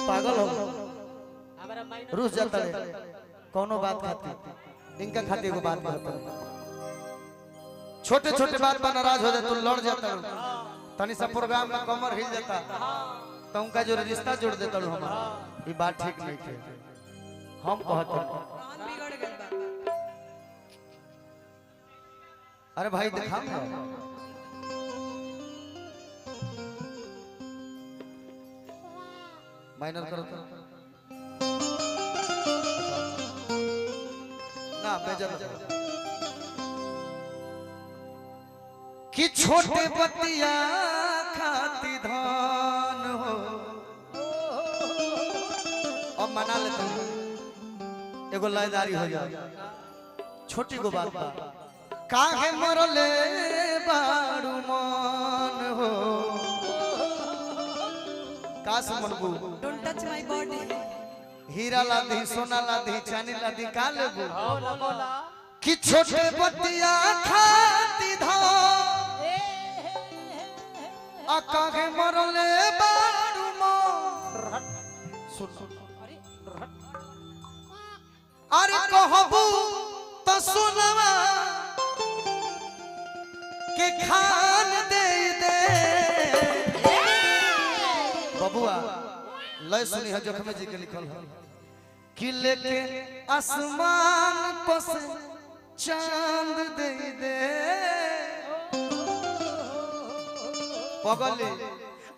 पागल हो रूस जाता है कौनो बात खाती इनका खाती को बात कहता छोटे छोटे बात पर नाराज हो जाता तो लड़ जाता तनी सा प्रोग्राम में कमर हिल जाता तो उनका जो रिश्ता जोड़ देता हमारा ये बात ठीक नहीं थी हम कहते अरे भाई दिखा माइनर करो ना मेजर कि छोटे बतिया खाती धान हो अब मना लेते हैं एगो लयदारी हो जाए छोटी को बात काहे मरले बारू मन हो काश मनबू डोंट टच माय बॉडी हीरा लादी सोना लादी चांदी लादी का लेबू कि छोटे बतिया खाती धान आ काहे मरले बारू मन सुन अरे कहबू तो सुनवा के खान दे दे बबुआ लय सुनी है जोखमे जी के लिखल है कि लेके आसमान पर से चांद दे दे पगले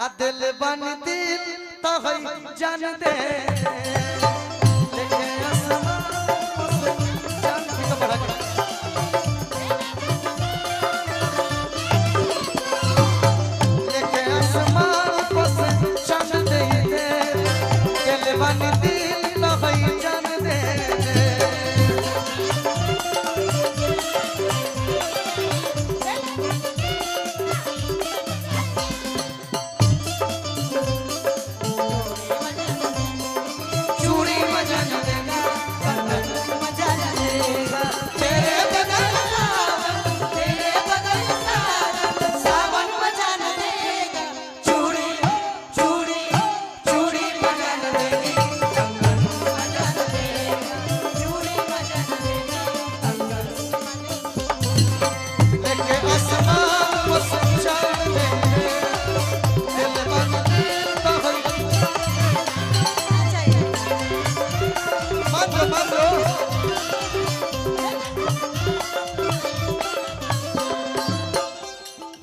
आ दिल बन दिल तो है जान दे लेके आसमान पर से चांद तो बड़ा लेके आसमान पर से चांद दे दे दिल बन दिल तो है जान दे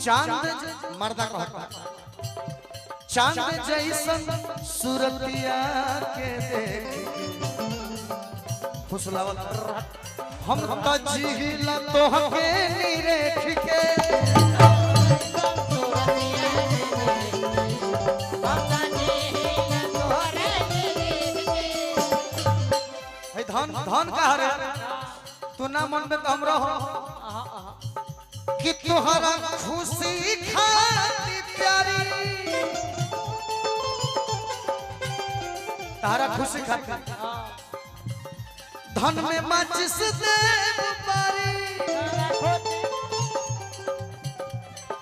चांद मर्दा कहता चांद जैसन सूरतिया के देख फुसलावत हम तो जीला तोहके निरेख के धन धन का रे तू ना मन में तो हम रहो कि तुहरा खुशी खाती प्यारी तारा खुशी खाती धन में माचिस देव पारी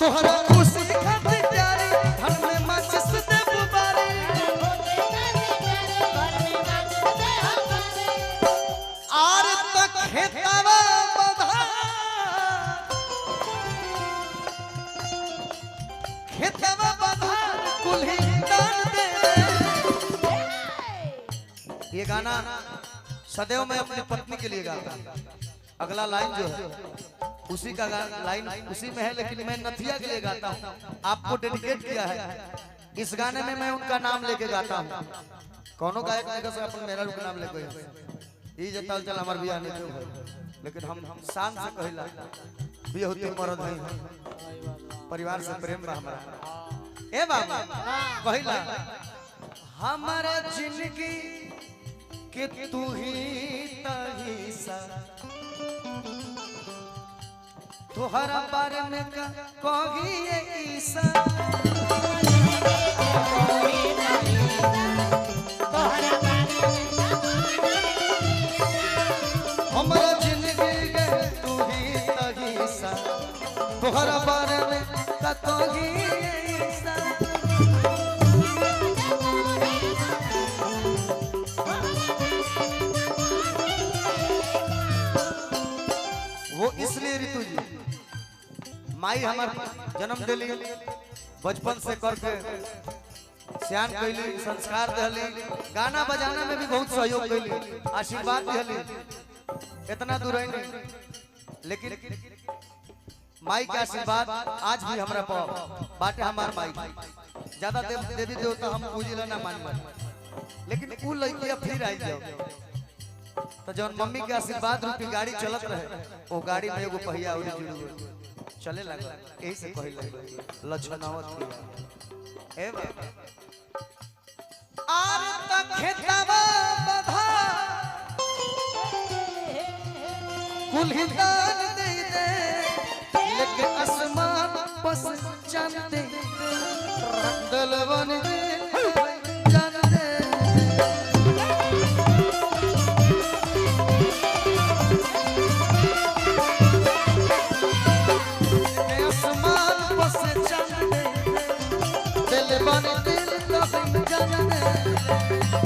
तुहरा खुशी खाती प्यारी धन में माचिस देव पारी आर तक खेतावा ये गाना सदैव मैं अपनी पत्नी के लिए गाता हूँ। अगला लाइन जो है उसी का लाइन उसी में है लेकिन मैं नथिया के लिए गाता हूँ आपको डेडिकेट किया है इस गाने में मैं उनका नाम लेके गाता हूँ कौनो गायक ने कहा अपन मेरा का नाम लेके ये जताल चल हमार बियाह नहीं क्यों लेकिन हम शान से कहला भी होते मरद नहीं परिवार से प्रेम बा हमारा ए बाबा कहला हमारा जिंदगी कि तू ही तहीसा तुहरा बारे में कही ईसा हमारा जिंदगी के तू ही तहीसा तुहरा बारे में कही ईसा माई हमार जन्म दिली बचपन से करके सियान कैली संस्कार दिली गाना बजाना में भी बहुत सहयोग कैली आशीर्वाद दिली इतना दूर है नहीं लेकिन माई के आशीर्वाद आज भी हमरा पर बाटे हमार माई ज्यादा देवी देवता हम पूजिला ना मान लेकिन उ लइकिया फिर आई जाओ तो जौन मम्मी के आशीर्वाद रूपी गाड़ी चलत रहे वो गाड़ी में एगो पहिया और जुड़ चले लगा यही से कहि लगे लक्षणावत ए बाबा आर तक खेतवा बधा कुलहिदान दे दे लेके आसमान पस चंदे दलवन दे चंदे आसमान पस चंदे दलवन दिल तो चंदे